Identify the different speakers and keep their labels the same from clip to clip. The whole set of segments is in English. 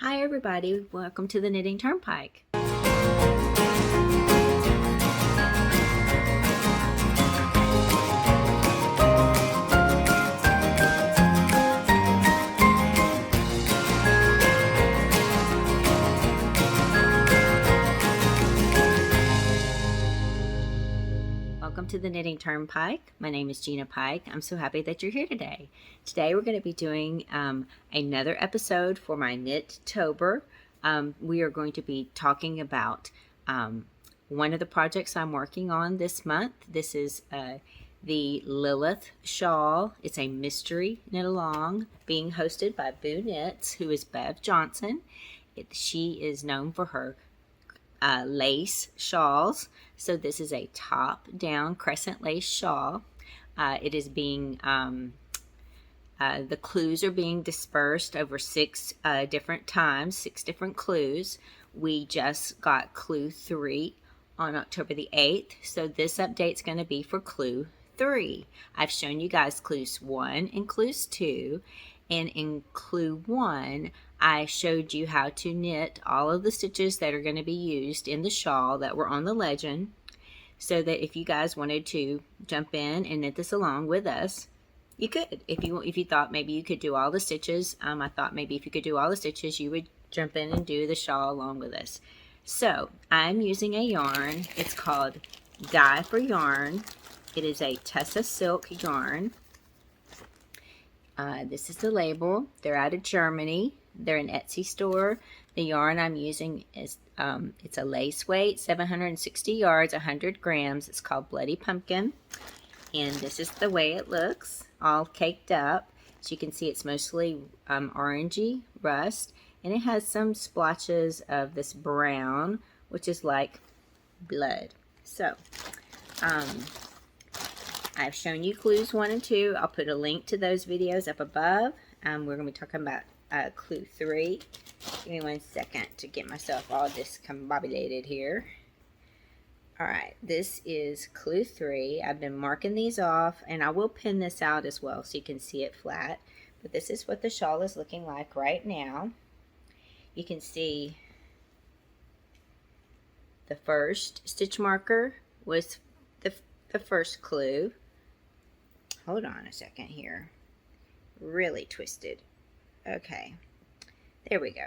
Speaker 1: Hi everybody, welcome to the Knitting Turnpike. Welcome to the Knitting Turnpike. My name is Gina Pike. I'm so happy that you're here today. Today we're going to be doing another episode for my Knitober. We are going to be talking about one of the projects I'm working on this month. This is the Lilith Shawl. It's a mystery knit along being hosted by Boo Knits, who is Bev Johnson. She is known for her lace shawls. So this is a top-down crescent lace shawl. It is being, the clues are being dispersed over 6 different times, 6 different clues. We just got clue 3 on October the 8th. So this update's going to be for clue 3. I've shown you guys clues 1 and clues 2. And in clue 1, I showed you how to knit all of the stitches that are going to be used in the shawl that were on the legend, so that if you guys wanted to jump in and knit this along with us, you could. If you thought maybe you could do all the stitches, I thought maybe if you could do all the stitches, you would jump in and do the shawl along with us. So I'm using a yarn. It's called Dye for Yarn. It is a Tessa silk yarn. This is the label. They're out of Germany. They're an Etsy store. The yarn I'm using is it's a lace weight, 760 yards, 100 grams. It's called Bloody Pumpkin. And this is the way it looks, all caked up. So you can see it's mostly orangey rust. And it has some splotches of this brown, which is like blood. So, I've shown you clues 1 and 2. I'll put a link to those videos up above. We're going to be talking about clue 3. Give me 1 second to get myself all discombobulated here. Alright, this is clue 3. I've been marking these off, and I will pin this out as well so you can see it flat. But this is what the shawl is looking like right now. You can see the first stitch marker was the first clue. Hold on a second here. Really twisted. Okay, there we go.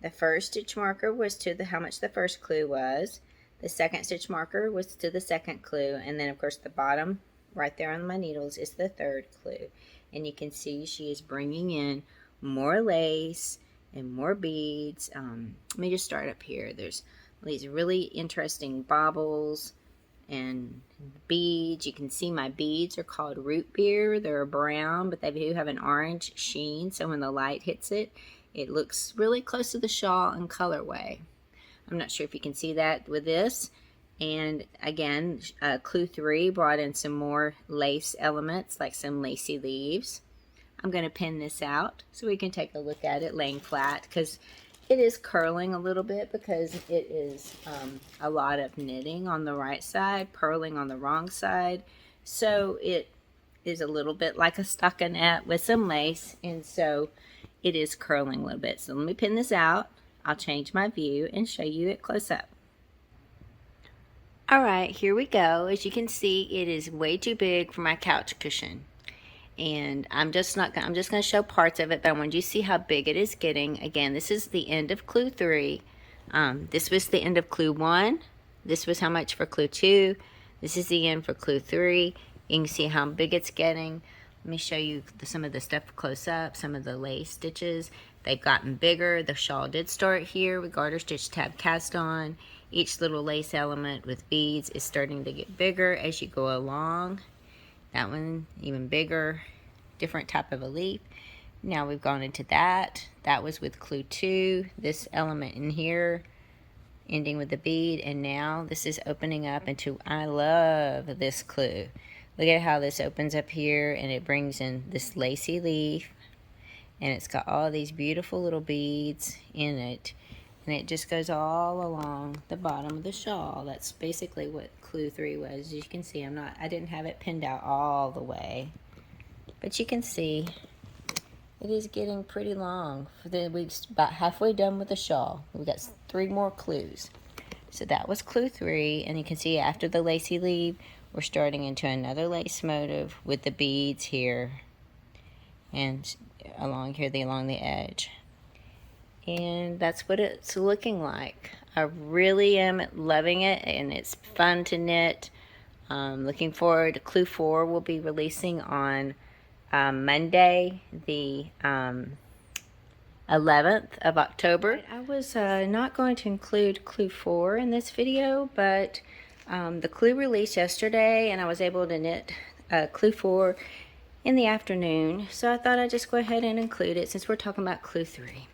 Speaker 1: The first stitch marker was to how much the first clue was. The second stitch marker was to the second clue, and then of course the bottom right there on my needles is the third clue. And you can see she is bringing in more lace and more beads. Let me just start up here. There's these really interesting baubles and beads. You can see my beads are called root beer. They're brown, but they do have an orange sheen, so when the light hits it, it looks really close to the shawl in colorway. I'm not sure if you can see that with this. And again, clue 3 brought in some more lace elements, like some lacy leaves. I'm going to pin this out so we can take a look at it laying flat, because it is curling a little bit because it is a lot of knitting on the right side, purling on the wrong side. So it is a little bit like a stockinette with some lace, and so it is curling a little bit. So let me pin this out. I'll change my view and show you it close up. Alright, here we go. As you can see, it is way too big for my couch cushion. And I'm just going to show parts of it, but I want you to see how big it is getting. Again, this is the end of clue 3. This was the end of clue 1. This was how much for clue 2. This is the end for clue 3. You can see how big it's getting. Let me show you some of the stuff close up, some of the lace stitches. They've gotten bigger. The shawl did start here with garter stitch tab cast on. Each little lace element with beads is starting to get bigger as you go along. That one even bigger, different type of a leaf. Now we've gone into that. That was with clue 2. This element in here ending with the bead, and now this is opening up into, I love this clue. Look at how this opens up here and it brings in this lacy leaf, and it's got all these beautiful little beads in it, and it just goes all along the bottom of the shawl. That's basically what clue 3 was. As you can see, I didn't have it pinned out all the way, but you can see it is getting pretty long. We're about halfway done with the shawl. We got 3 more clues. So that was clue 3, and you can see after the lacy leaf, we're starting into another lace motif with the beads here and along here, along the edge. And that's what it's looking like. I really am loving it, and it's fun to knit. Looking forward to clue 4 will be releasing on Monday, the 11th of October. I was not going to include clue 4 in this video, but the clue released yesterday, and I was able to knit clue 4 in the afternoon, so I thought I'd just go ahead and include it since we're talking about clue 3.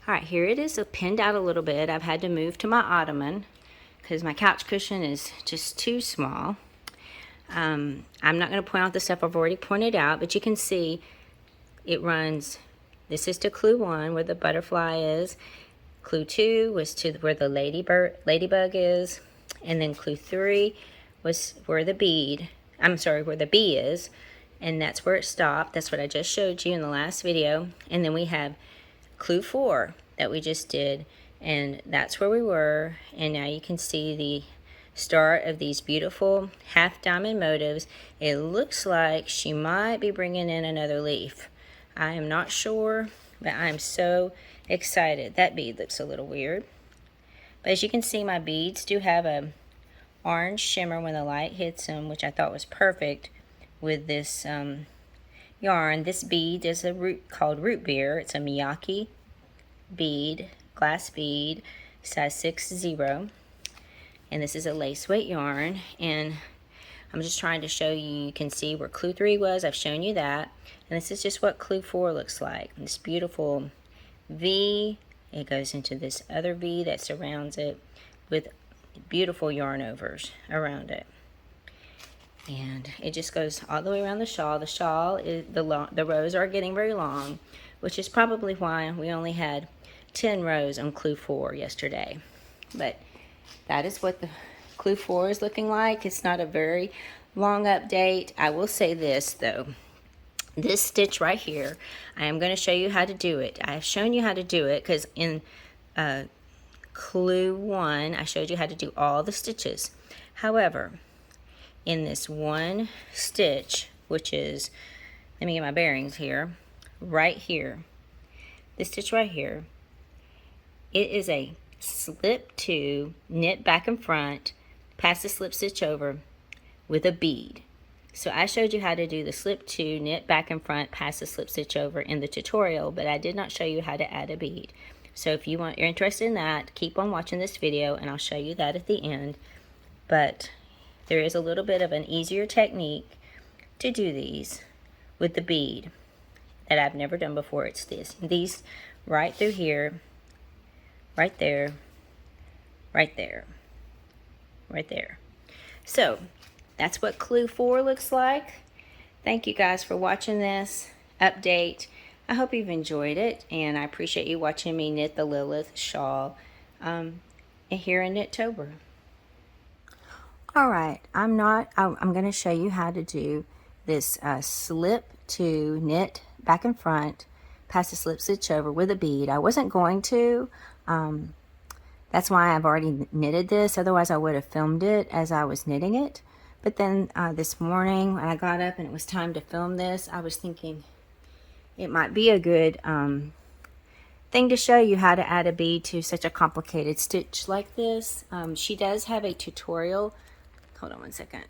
Speaker 1: All right, here it is, pinned out a little bit. I've had to move to my ottoman because my couch cushion is just too small. I'm not going to point out the stuff I've already pointed out, but you can see it runs. This is to clue 1 where the butterfly is. Clue 2 was to where the ladybug is, and then clue 3 was where the bead. Where the bee is, and that's where it stopped. That's what I just showed you in the last video. And then we have clue 4 that we just did, and that's where we were. And now you can see the start of these beautiful half diamond motifs. It looks like she might be bringing in another leaf. I am not sure, but I'm so excited. That bead looks a little weird, but as you can see, my beads do have a orange shimmer when the light hits them, which I thought was perfect with this yarn. This bead is called root beer. It's a Miyake bead, glass bead, size 6-0, and this is a lace weight yarn. And I'm just trying to show you. You can see where clue 3 was. I've shown you that, and this is just what clue 4 looks like. This beautiful V. It goes into this other V that surrounds it with beautiful yarn overs around it. And it just goes all the way around the shawl. The shawl is the rows are getting very long, which is probably why we only had 10 rows on clue 4 yesterday. But that is what the clue 4 is looking like. It's not a very long update. I will say this though. This stitch right here, I am going to show you how to do it. I have shown you how to do it because in clue 1, I showed you how to do all the stitches. However, in this one stitch, which is, let me get my bearings here, right here, this stitch right here, it is a slip 2, knit back and front, pass the slip stitch over with a bead. So I showed you how to do the slip 2, knit back and front, pass the slip stitch over in the tutorial, but I did not show you how to add a bead. So if you're interested in that, keep on watching this video and I'll show you that at the end. But there is a little bit of an easier technique to do these with the bead that I've never done before. It's these right through here, right there, right there, right there. So that's what clue 4 looks like. Thank you guys for watching this update. I hope you've enjoyed it, and I appreciate you watching me knit the Lilith shawl here in Knitober. Alright, I'm going to show you how to do this slip 2, knit back and front, pass the slip stitch over with a bead. I wasn't going to. That's why I've already knitted this. Otherwise, I would have filmed it as I was knitting it. But then this morning when I got up and it was time to film this, I was thinking it might be a good thing to show you how to add a bead to such a complicated stitch like this. She does have a tutorial. Hold on one second.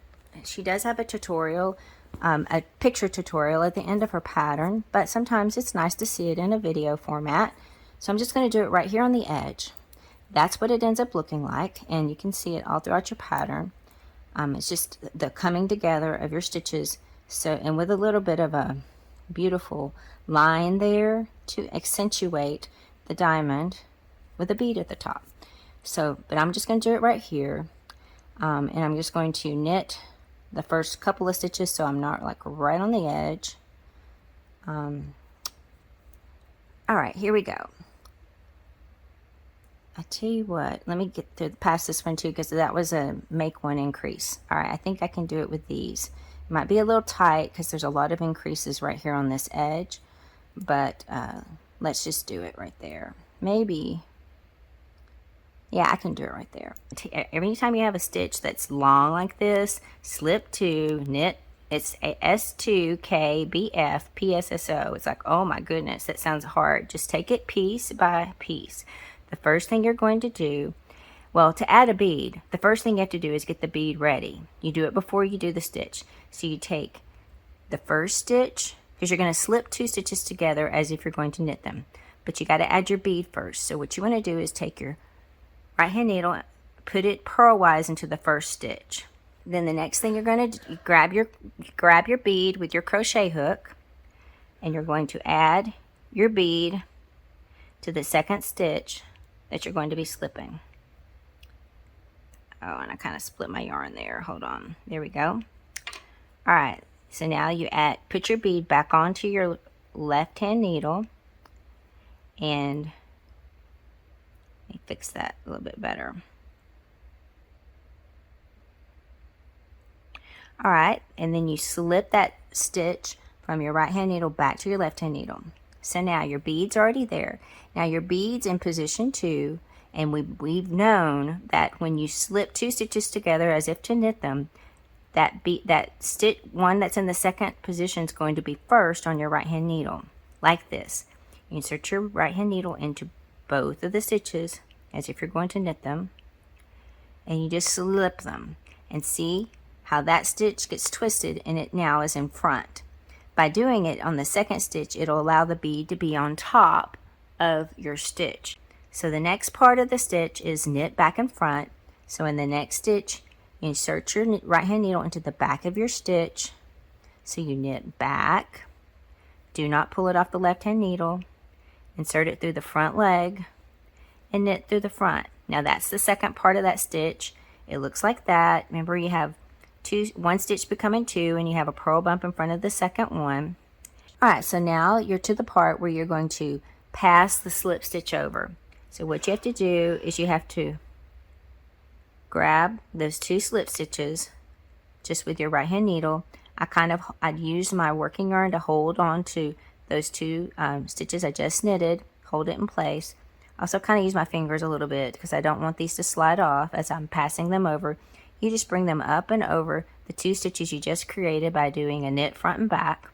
Speaker 1: She does have a tutorial, a picture tutorial at the end of her pattern, but sometimes it's nice to see it in a video format. So I'm just going to do it right here on the edge. That's what it ends up looking like, and you can see it all throughout your pattern. It's just the coming together of your stitches, so, and with a little bit of a beautiful line there to accentuate the diamond with a bead at the top. So, but I'm just going to do it right here, and I'm just going to knit the first couple of stitches so I'm not like right on the edge. Alright, here we go. I tell you what, let me get through past this one too, because that was a make one increase. Alright, I think I can do it with these. It might be a little tight because there's a lot of increases right here on this edge, but let's just do it right there. Maybe, yeah, I can do it right there. Every time you have a stitch that's long like this, slip 2, knit. It's a S2KBF PSSO. It's like, oh my goodness, that sounds hard. Just take it piece by piece. The first thing you're going to do, well, to add a bead, the first thing you have to do is get the bead ready. You do it before you do the stitch. So you take the first stitch, because you're going to slip 2 stitches together as if you're going to knit them. But you got to add your bead first. So what you want to do is take your right hand needle, put it purlwise into the first stitch. Then the next thing you're going to do, grab your bead with your crochet hook, and you're going to add your bead to the second stitch that you're going to be slipping. Oh, and I kind of split my yarn there. Hold on. There we go. All right. So now you put your bead back onto your left hand needle, and let me fix that a little bit better. All right, and then you slip that stitch from your right hand needle back to your left hand needle. So now your bead's already there. Now your bead's in position 2, and we've known that when you slip 2 stitches together as if to knit them, that stitch one that's in the second position is going to be first on your right hand needle, like this. You insert your right hand needle into both of the stitches as if you're going to knit them, and you just slip them, and see how that stitch gets twisted and it now is in front. By doing it on the second stitch, it'll allow the bead to be on top of your stitch. So the next part of the stitch is knit back and front. So in the next stitch, you insert your right hand needle into the back of your stitch. So you knit back, do not pull it off the left hand needle, insert it through the front leg, and knit through the front. Now that's the second part of that stitch. It looks like that. Remember, you have one stitch becoming 2, and you have a purl bump in front of the second one. All right, so now you're to the part where you're going to pass the slip stitch over. So what you have to do is you have to grab those 2 slip stitches just with your right hand needle. I'd use my working yarn to hold on to those 2 stitches I just knitted, hold it in place. Also kind of use my fingers a little bit because I don't want these to slide off as I'm passing them over. You just bring them up and over the 2 stitches you just created by doing a knit front and back,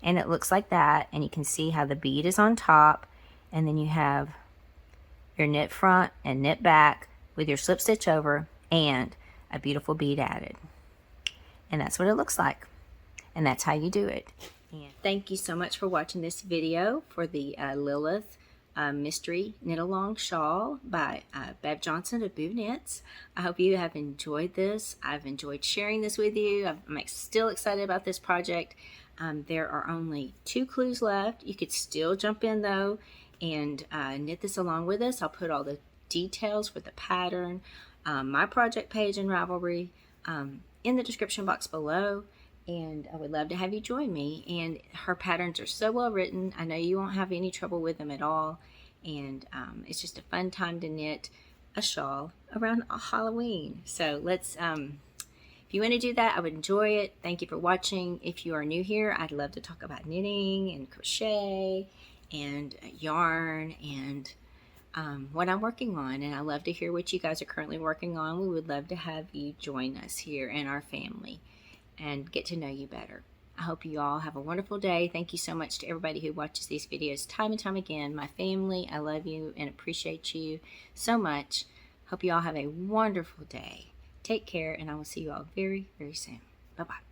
Speaker 1: and it looks like that. And you can see how the bead is on top, and then you have your knit front and knit back with your slip stitch over and a beautiful bead added. And that's what it looks like, and that's how you do it. And thank you so much for watching this video for the Lilith Mystery Knit-Along Shawl by Bev Johnson of Boo Knits. I hope you have enjoyed this. I've enjoyed sharing this with you. I'm still excited about this project. There are only 2 clues left. You could still jump in though and knit this along with us. I'll put all the details for the pattern, my project page and Ravelry in the description box below. And I would love to have you join me. And her patterns are so well written. I know you won't have any trouble with them at all. And it's just a fun time to knit a shawl around Halloween. So let's, if you want to do that, I would enjoy it. Thank you for watching. If you are new here, I'd love to talk about knitting and crochet and yarn and what I'm working on. And I love to hear what you guys are currently working on. We would love to have you join us here in our family and get to know you better. I hope you all have a wonderful day. Thank you so much to everybody who watches these videos time and time again. My family, I love you and appreciate you so much. Hope you all have a wonderful day. Take care, and I will see you all very, very soon. Bye-bye.